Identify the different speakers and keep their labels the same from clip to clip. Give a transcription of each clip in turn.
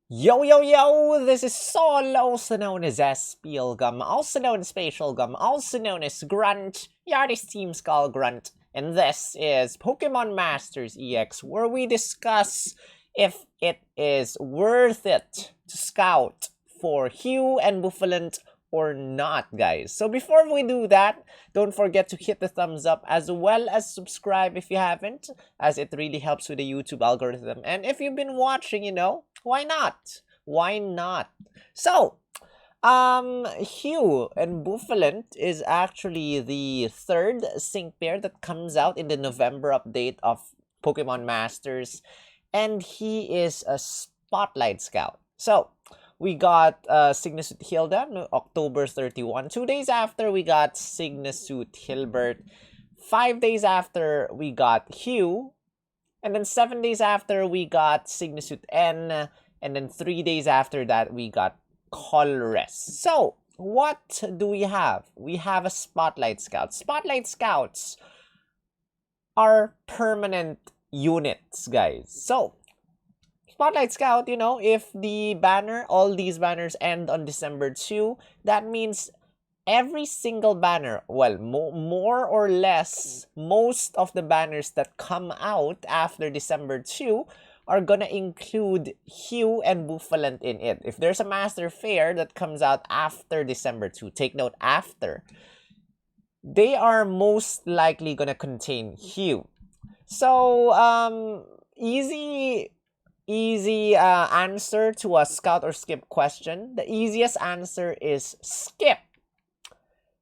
Speaker 1: Yo, yo, yo! This is Sol, also known as Spielgum, also known as Spatial Gum, also known as Grunt, Yardy's Team Skull Grunt, and this is Pokemon Masters EX, where we discuss if it is worth it to scout for Hugh and Bouffalant or not, guys. So before we do that, don't forget to hit the thumbs up as well as subscribe if you haven't, as it really helps with the YouTube algorithm. And if you've been watching, why not? Why not? So, Hugh and Bouffalant is actually the third sync pair that comes out in the November update of Pokemon Masters, and he is a Spotlight Scout. So, we got SYGNA Suit HILDA no, October 31. 2 days after, we got SYGNA Suit HILBERT. 5 days after, we got Hugh. And then 7 days after, we got SYGNA Suit N. And then 3 days after that, we got Colress. So, what do we have? We have a Spotlight Scout. Spotlight Scouts are permanent units, guys. So, Spotlight Scout, if the banner, all these banners end on December 2, that means every single banner, well, more or less, most of the banners that come out after December 2 are gonna include Hugh and Bouffalant in it. If there's a Master Fair that comes out after December 2, take note after, they are most likely gonna contain Hugh. So, easy answer to a scout or skip question. The easiest answer is skip.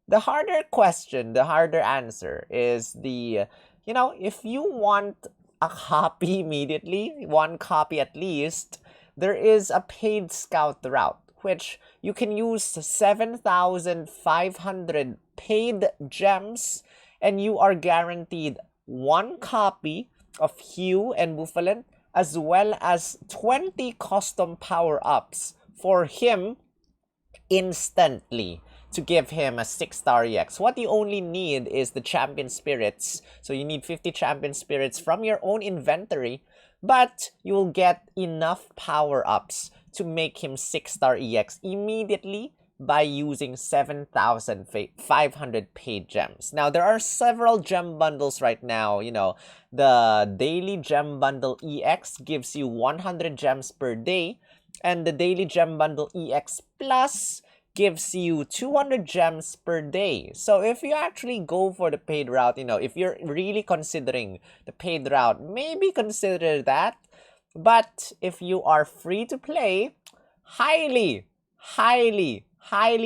Speaker 1: The harder question, the harder answer is if you want a copy immediately, one copy at least, there is a paid scout route, which you can use 7,500 paid gems, and you are guaranteed one copy of Hugh and Bouffalant, as well as 20 custom power-ups for him instantly to give him a 6-star EX. What you only need is the champion spirits. So you need 50 champion spirits from your own inventory, but you will get enough power-ups to make him 6-star EX immediately by using 7,500 paid gems. Now, there are several gem bundles right now. The daily gem bundle EX gives you 100 gems per day, and the daily gem bundle EX Plus gives you 200 gems per day. So if you actually go for the paid route, if you're really considering the paid route, maybe consider that. But if you are free to play, highly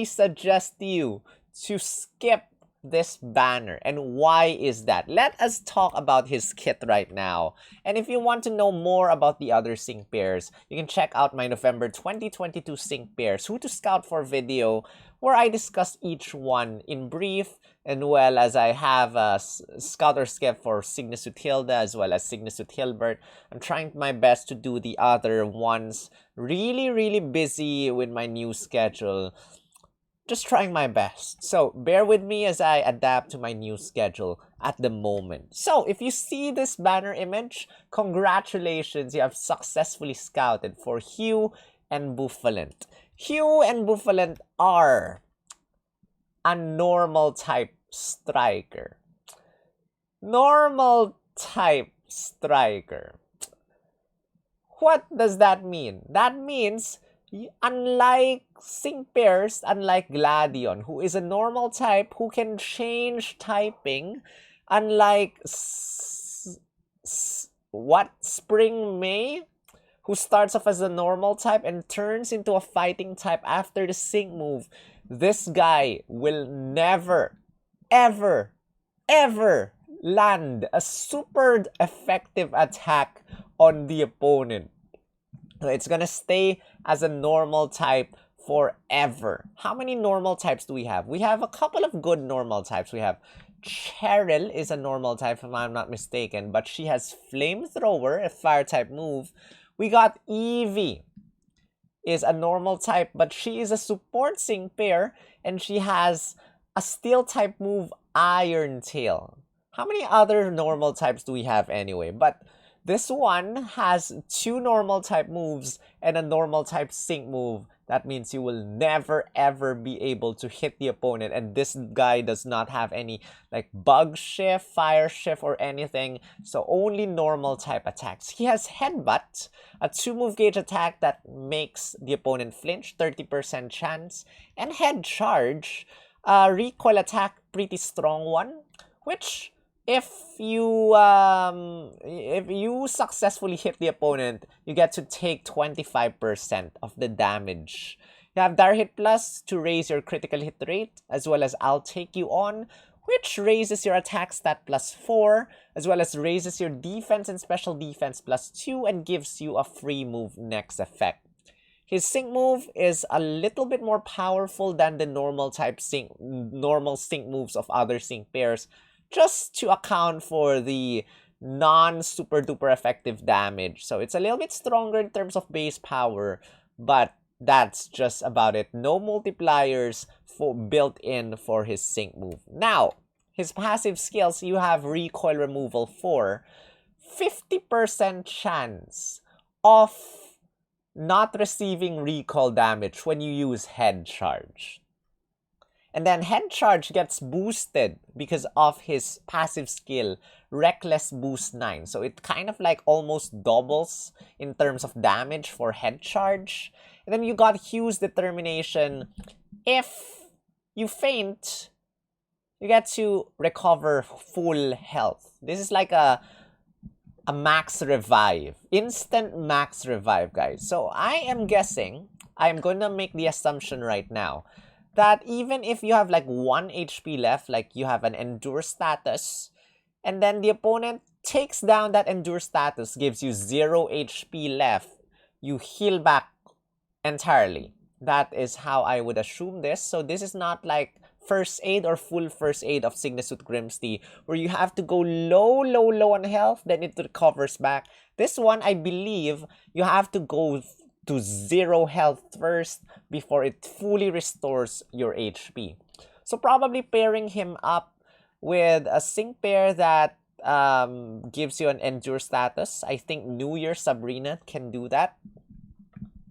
Speaker 1: suggest you to skip this banner. And why is that? Let us talk about his kit right now. And if you want to know more about the other sync pairs, you can check out my November 2022 sync pairs, who to scout for video, where I discuss each one in brief, and well as I have a scout or skip for SYGNA Suit HILDA as well as SYGNA Suit HILBERT. I'm trying my best to do the other ones. Really busy with my new schedule. Just trying my best. So bear with me as I adapt to my new schedule at the moment. So if you see this banner image, congratulations, you have successfully scouted for Hugh and Bouffalant. Hugh and Bouffalant are a normal type striker. Normal type striker. What does that mean? That means, unlike sync pairs, unlike Gladion, who is a normal type who can change typing, unlike Spring May, who starts off as a normal type and turns into a fighting type after the sync move, this guy will never, ever land a super effective attack on the opponent. So it's gonna stay as a normal type forever. How many normal types do we have? We have a couple of good normal types. We have Cheryl is a normal type, if I'm not mistaken, but she has Flamethrower, a fire type move. We got Eevee is a normal type, but she is a support sync pair, and she has a steel type move, Iron Tail. How many other normal types do we have anyway? But This one has 2 normal type moves and a normal type sync move. That means you will never ever be able to hit the opponent, and this guy does not have any like bug shift, fire shift, or anything, so only normal type attacks. He has Headbutt, a 2-move gauge attack that makes the opponent flinch, 30% chance, and Head Charge, a recoil attack, pretty strong one, which if you successfully hit the opponent, you get to take 25% of the damage. You have Dire Hit Plus to raise your critical hit rate, as well as I'll Take You On, which raises your attack stat +4, as well as raises your defense and special defense +2, and gives you a free move next effect. His sync move is a little bit more powerful than the normal sync moves of other sync pairs, just to account for the non-super duper effective damage. So it's a little bit stronger in terms of base power, but that's just about it. No multipliers built in for his sync move. Now, his passive skills, you have Recoil Removal 4, 50% chance of not receiving recoil damage when you use Head Charge. And then Head Charge gets boosted because of his passive skill, Reckless Boost 9. So it kind of like almost doubles in terms of damage for Head Charge. And then you got Hugh's Determination. If you faint, you get to recover full health. This is like a max revive. Instant max revive, guys. So I am guessing, I'm going to make the assumption right now, that even if you have like 1 HP left, like you have an Endure status, and then the opponent takes down that Endure status, gives you 0 HP left, you heal back entirely. That is how I would assume this. So this is not like first aid or full first aid of SYGNA Suit Grimsty, where you have to go low on health, then it recovers back. This one, I believe, you have to go to 0 health first before it fully restores your HP. So probably pairing him up with a sync pair that gives you an Endure status. I think New Year Sabrina can do that.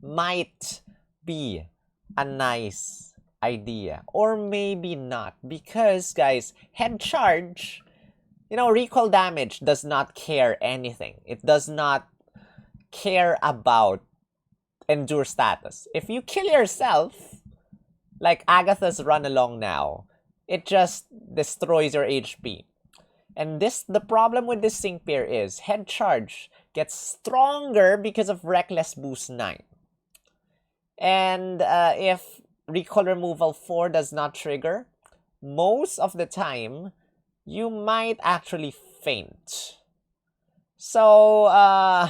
Speaker 1: Might be a nice idea. Or maybe not. Because, guys, Head Charge, recoil damage does not care anything. It does not care about Endure status. If you kill yourself, like Agatha's Run Along now, it just destroys your HP. And the problem with this sync pair is Head Charge gets stronger because of Reckless Boost 9. And if Recoil Removal 4 does not trigger, most of the time, you might actually faint. So,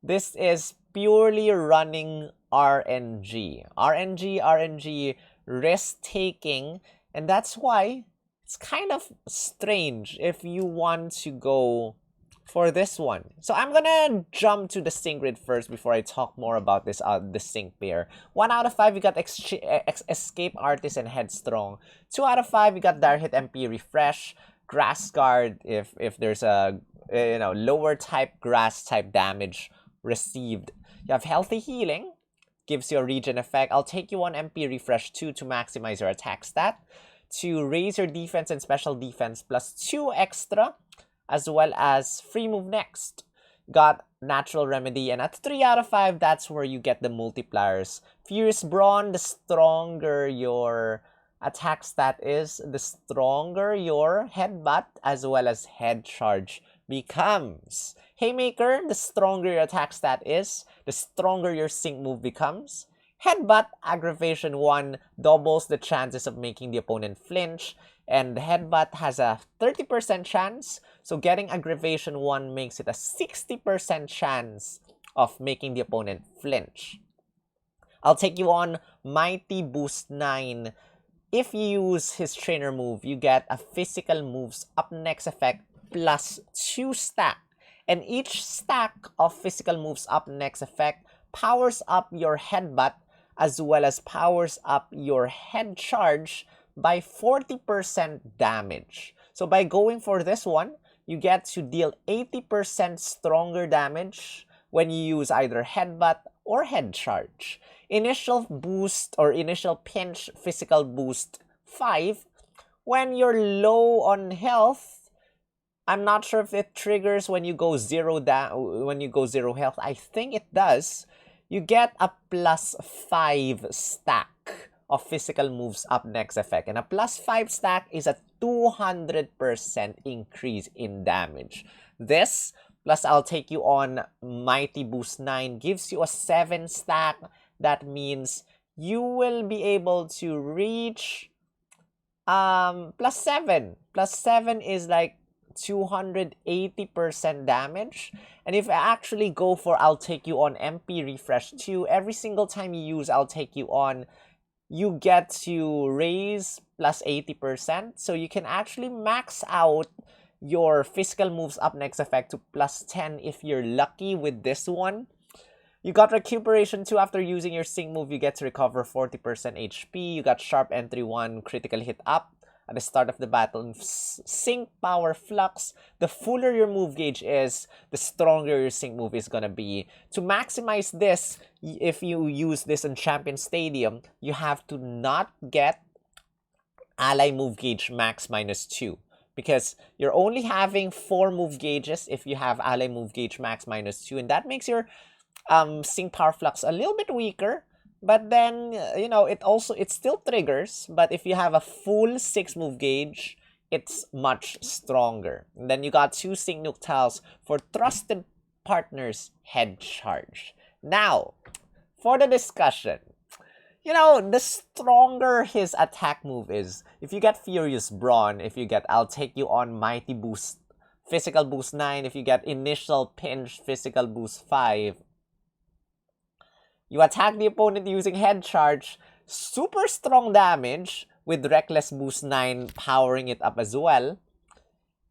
Speaker 1: this is purely running RNG. RNG, risk-taking, and that's why it's kind of strange if you want to go for this one. So I'm gonna jump to the sync grid first before I talk more about this sync pair. 1 out of 5, you got Escape Artist and Headstrong. 2 out of 5, you got Dire Hit MP Refresh, Grass Guard if there's a lower type grass type damage received. You have Healthy Healing, gives you a regen effect. I'll Take You On MP Refresh 2 to maximize your attack stat, to raise your defense and special defense +2 extra, as well as Free Move Next. Got Natural Remedy, and at 3 out of 5, that's where you get the multipliers. Furious Brawn, the stronger your attack stat is, the stronger your Headbutt as well as Head Charge becomes. Haymaker, the stronger your attack stat is, the stronger your sync move becomes. Headbutt, Aggravation 1, doubles the chances of making the opponent flinch, and Headbutt has a 30% chance, so getting Aggravation 1 makes it a 60% chance of making the opponent flinch. I'll Take You On Mighty Boost 9. If you use his trainer move, you get a physical moves up next effect +2 stack. And each stack of physical moves up next effect powers up your Headbutt as well as powers up your Head Charge by 40% damage. So by going for this one, you get to deal 80% stronger damage when you use either Headbutt or Head Charge. Initial boost or initial pinch physical boost 5. When you're low on health, I'm not sure if it triggers when you go zero health. I think it does. You get a +5 stack of physical moves up next effect. And a +5 stack is a 200% increase in damage. This, plus I'll take you on Mighty Boost 9, gives you a 7 stack. That means you will be able to reach +7. +7 is like 280% damage. And if I actually go for I'll take you on MP Refresh 2, every single time you use I'll take you on, you get to raise +80%. So you can actually max out your physical moves up next effect to +10 if you're lucky with this one. You got Recuperation 2 after using your sync move. You get to recover 40% HP. You got Sharp Entry 1, critical hit up at the start of the battle. And Sync Power Flux. The fuller your move gauge is, the stronger your sync move is gonna be. To maximize this, if you use this in Champion Stadium, you have to not get Ally Move Gauge Max -2. Because you're only having 4 move gauges if you have Ally Move Gauge Max -2. And that makes your Sync Power Flux a little bit weaker, but then you know it still triggers, but if you have a full 6 move gauge, it's much stronger. And then you got 2 Sync Nuke Tiles for Trusted Partners Head Charge. Now, for the discussion, you know, the stronger his attack move is, if you get Furious Brawn, if you get I'll take you on Mighty Boost Physical Boost 9, if you get Initial Pinch Physical Boost 5, you attack the opponent using Head Charge, super strong damage with Reckless Boost 9 powering it up as well.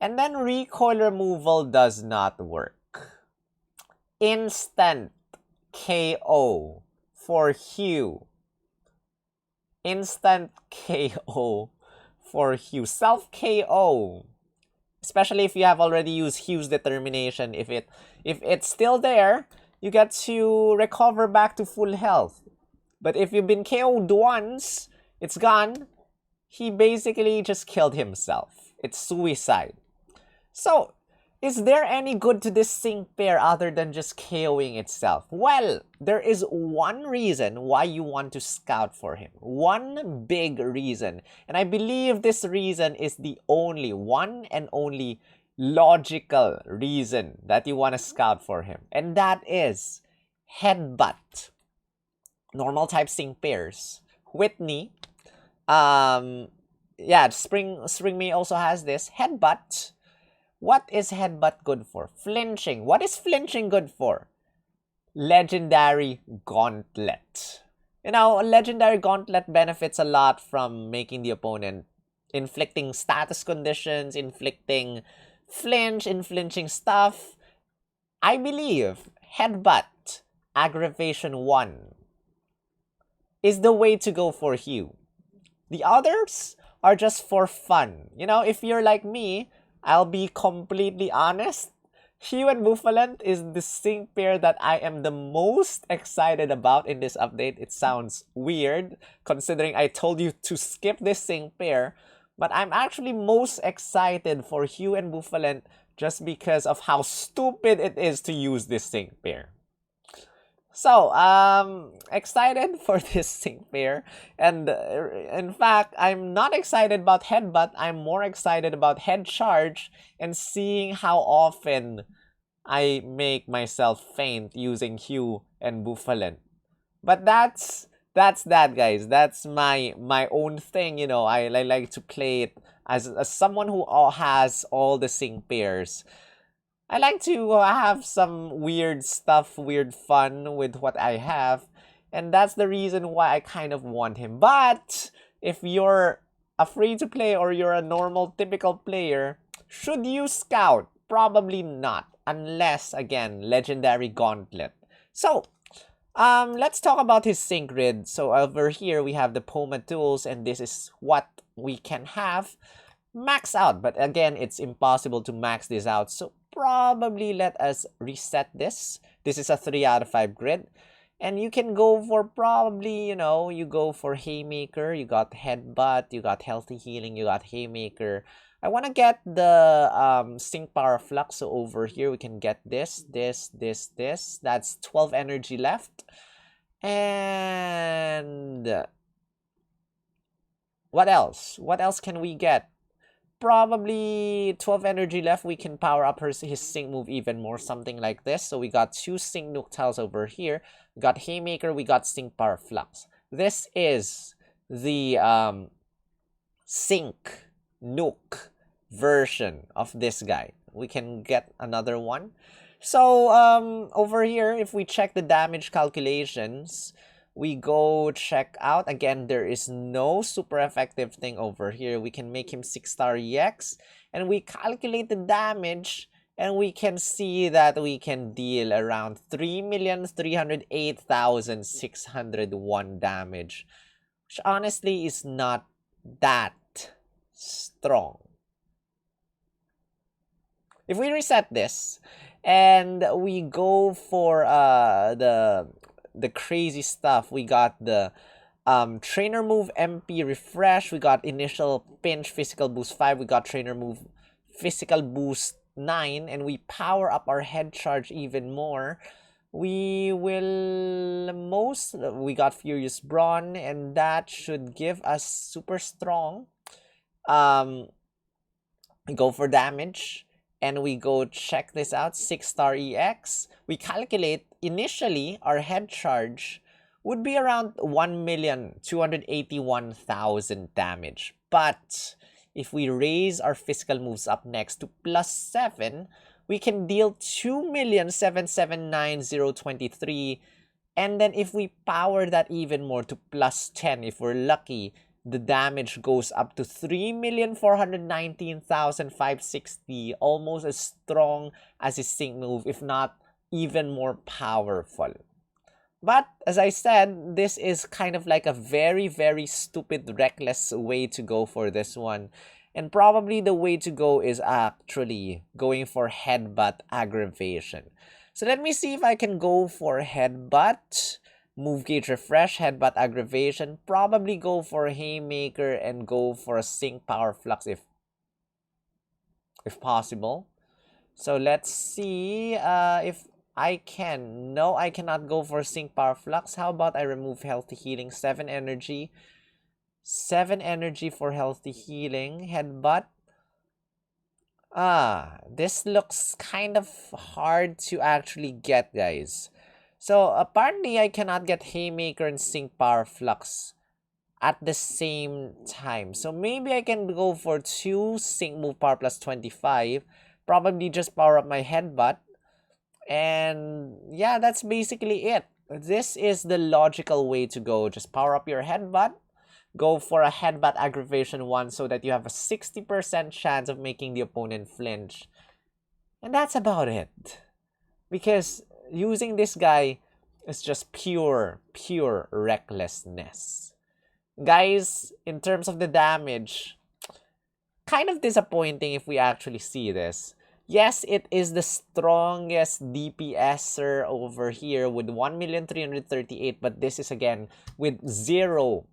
Speaker 1: And then recoil removal does not work. Instant KO for Hugh. Instant KO for Hugh. Self KO. Especially if you have already used Hugh's Determination. If it's still there, you get to recover back to full health. But if you've been KO'd once, it's gone. He basically just killed himself. It's suicide. So, is there any good to this sync pair other than just KOing itself? Well, there is one reason why you want to scout for him. One big reason. And I believe this reason is the only one and only logical reason that you want to scout for him, and that is Headbutt. Normal type sync pairs. Whitney, yeah, Spring May also has this. Headbutt. What is Headbutt good for? Flinching. What is flinching good for? Legendary Gauntlet. You know, Legendary Gauntlet benefits a lot from making the opponent inflicting status conditions, inflicting flinch, inflinching stuff. I believe Headbutt Aggravation 1 is the way to go for Hugh. The others are just for fun. You know, if you're like me, I'll be completely honest. Hugh and Bouffalant is the sync pair that I am the most excited about in this update. It sounds weird considering I told you to skip this sync pair. But I'm actually most excited for Hugh and Bouffalant just because of how stupid it is to use this sync pair. So, excited for this sync pair. And in fact, I'm not excited about Headbutt. I'm more excited about Head Charge and seeing how often I make myself faint using Hugh and Bouffalant. But that's that, guys. That's my own thing, you know. I like to play it as someone who has all the sync pairs. I like to have some weird stuff, weird fun with what I have. And that's the reason why I kind of want him. But if you're a free-to-play or you're a normal, typical player, should you scout? Probably not. Unless, again, Legendary Gauntlet. So, let's talk about his sync grid. So over here, we have the Poma tools, and this is what we can have. max out. But again, it's impossible to max this out. So probably let us reset this. This is a 3 out of 5 grid. And you can go for probably, you know, you go for Haymaker, you got Headbutt, you got Healthy Healing, you got Haymaker. I want to get the Sync Power Flux, so over here we can get this. That's 12 energy left. And what else? What else can we get? Probably 12 energy left. We can power up his Sync move even more, something like this. So we got 2 Sync Nuke Tiles over here. We got Haymaker, we got Sync Power Flux. This is the Sync Nuke version of this guy. We can get another one. So over here, if we check the damage calculations, we go check out. Again, there is no super effective thing over here. We can make him 6-star EX, and we calculate the damage, and we can see that we can deal around 3,308,601 damage, which honestly is not that strong. If we reset this and we go for the crazy stuff, we got the trainer move MP refresh, we got initial pinch physical boost 5, we got trainer move physical boost 9, and we power up our head charge even more. We got Furious Brawn, and that should give us super strong. We go for damage, and we go check this out, 6-star EX. We calculate initially our head charge would be around 1,281,000 damage. But if we raise our physical moves up next to +7, we can deal 2,779,023. And then if we power that even more to +10, if we're lucky, the damage goes up to 3,419,560, almost as strong as his Sync move, if not even more powerful. But as I said, this is kind of like a very, very stupid, reckless way to go for this one. And probably the way to go is actually going for Headbutt Aggravation. So let me see if I can go for Headbutt. Move gauge refresh, Headbutt Aggravation, probably go for Haymaker and go for a Sync Power Flux if possible. So let's see if I can. No, I cannot go for Sync Power Flux. How about I remove Healthy Healing, 7 energy. 7 energy for Healthy Healing, Headbutt. This looks kind of hard to actually get, guys. So apparently I cannot get Haymaker and Sync Power Flux at the same time. So maybe I can go for 2 Sync Move Power plus 25. Probably just power up my Headbutt. And yeah, that's basically it. This is the logical way to go. Just power up your Headbutt. Go for a Headbutt Aggravation 1 so that you have a 60% chance of making the opponent flinch. And that's about it. Because using this guy is just pure recklessness. Guys, in terms of the damage, kind of disappointing if we actually see this. Yes, it is the strongest DPSer over here with 1,338,000, but this is again with 0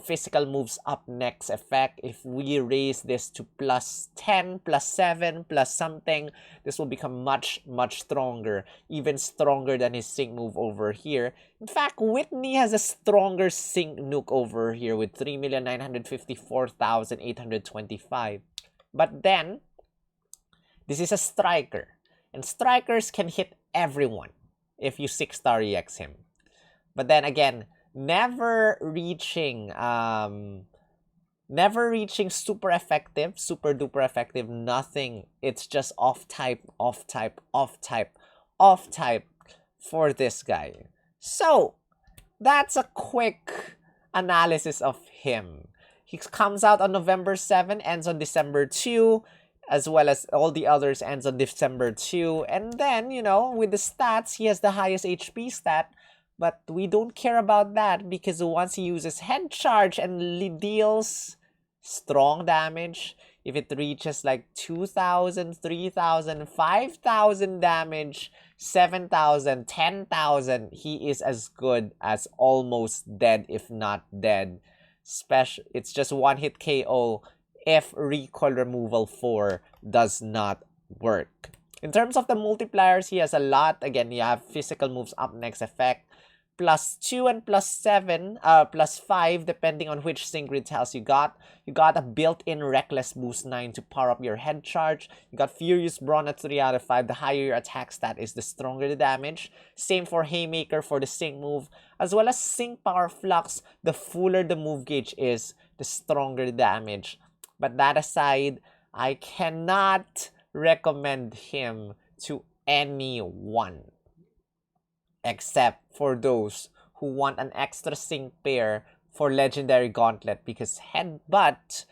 Speaker 1: physical moves up next effect. If we raise this to +10, +7, plus something, this will become much stronger, even stronger than his Sync move over here. In fact, Whitney has a stronger Sync nuke over here with 3,954,825. But then, this is a striker, and strikers can hit everyone if you 6-star EX him. But then again, never reaching super effective, super duper effective, nothing. It's just off type for this guy. So that's a quick analysis of him. He comes out on November 7, ends on December 2, as well as all the others ends on December 2. And then, you know, with the stats, he has the highest HP stat. But we don't care about that because once he uses head charge and deals strong damage, if it reaches like 2,000, 3,000, 5,000 damage, 7,000, 10,000, he is as good as almost dead, if not dead. It's just one hit KO if recoil removal 4 does not work. In terms of the multipliers, he has a lot. Again, you have physical moves up next effect. +2 and +7, +5, depending on which sync grid tiles you got. You got a built-in Reckless Boost 9 to power up your head charge. You got Furious Brawn at 3 out of 5. The higher your attack stat is, the stronger the damage. Same for Haymaker for the sync move. As well as Sync Power Flux, the fuller the move gauge is, the stronger the damage. But that aside, I cannot recommend him to anyone, except for those who want an extra sync pair for Legendary Gauntlet, because Headbutt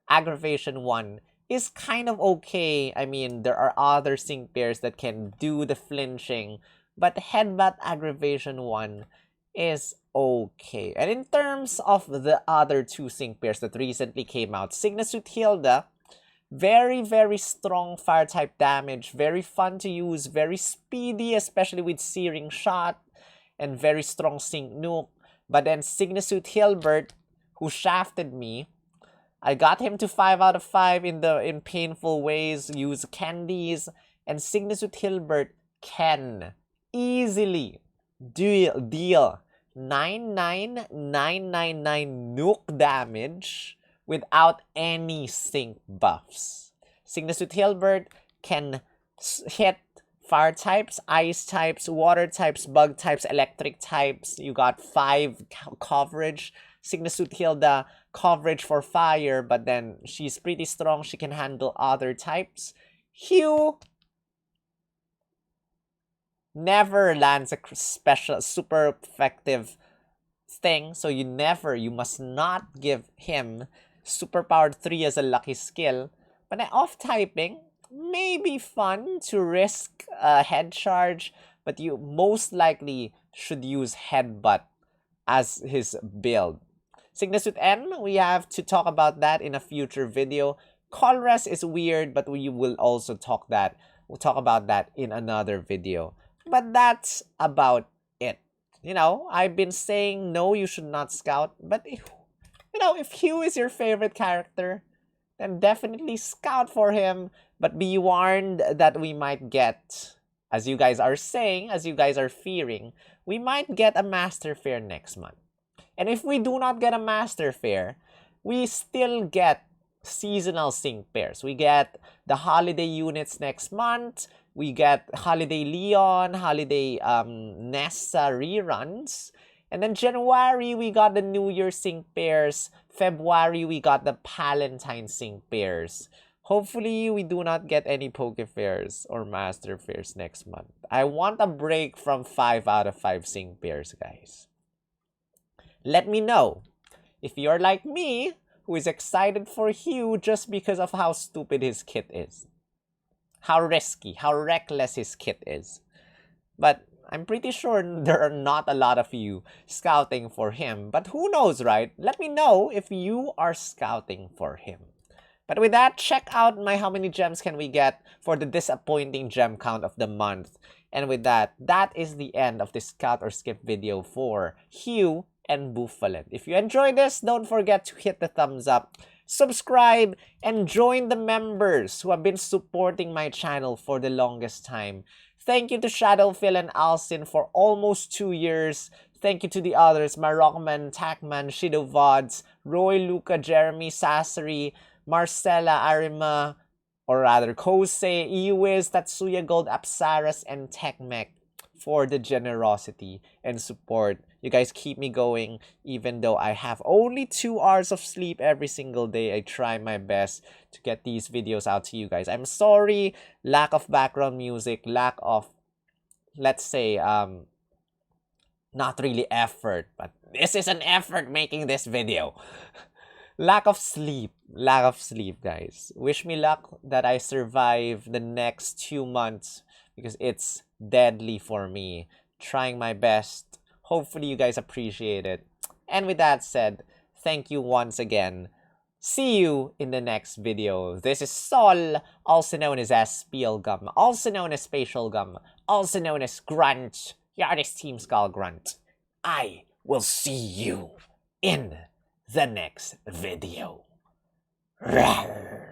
Speaker 1: Aggravation 1 is kind of okay. I mean, there are other sync pairs that can do the flinching, but Headbutt Aggravation 1 is okay. And in terms of the other two sync pairs that recently came out, SYGNA Suit Hilda, very, very strong fire type damage, very fun to use, very speedy, especially with Searing Shot, and very strong sync nuke. But then SYGNA Suit Hilbert, who shafted me, I got him to 5 out of 5 in painful ways, use candies, and SYGNA Suit Hilbert can easily deal 99999 nuke damage without any sync buffs. SYGNA Suit Hilbert can hit fire types, ice types, water types, bug types, electric types. You got 5 coverage. SYGNA Suit Hilda, coverage for fire, but then she's pretty strong. She can handle other types. Hugh never lands a special, super effective thing, so you must not give him Superpowered 3 as a lucky skill. But off-typing may be fun to risk a head charge, but you most likely should use Headbutt as his build. SYGNA Suit N, we have to talk about that in a future video. Colress is weird, but we will also talk about that in another video. But that's about it. You know, I've been saying no, you should not scout, but if Hugh is your favorite character, then definitely scout for him. But be warned that we might get, as you guys are saying, as you guys are fearing, we might get a Master Fair next month. And if we do not get a Master Fair, we still get seasonal sync pairs. We get the holiday units next month. We get Holiday Leon, Holiday Nessa reruns. And then January, we got the New Year sync pairs. February, we got the Palentine sync pairs. Hopefully, we do not get any Poke Fairs or Master Fairs next month. I want a break from 5 out of 5 sync pairs, guys. Let me know if you're like me, who is excited for Hugh just because of how stupid his kit is. How risky, how reckless his kit is. But I'm pretty sure there are not a lot of you scouting for him. But who knows, right? Let me know if you are scouting for him. But with that, check out my how many gems can we get for the disappointing gem count of the month. And with that, that is the end of this scout or skip video for Hugh and Bouffalant. If you enjoyed this, don't forget to hit the thumbs up, subscribe, and join the members who have been supporting my channel for the longest time. Thank you to Shadowphil and Alcin for almost 2 years. Thank you to the others, Marokman, Takman, Shido Vods, Roy, Luca, Jeremy, Sasori, Marcella, Arima, or rather Kosei, Iwiz, Tatsuya Gold, Apsaras, and Tekmek for the generosity and support. You guys keep me going even though I have only 2 hours of sleep every single day. I try my best to get these videos out to you guys. I'm sorry, lack of background music, lack of, let's say, not really effort, but this is an effort making this video. Lack of sleep, guys. Wish me luck that I survive the next 2 months because it's deadly for me. Trying my best. Hopefully you guys appreciate it. And with that said, thank you once again. See you in the next video. This is Sol, also known as Spiel Gum, also known as Spatial Gum, also known as Grunt. Yeah, this Team Skull Grunt. I will see you in the next video. Rawr.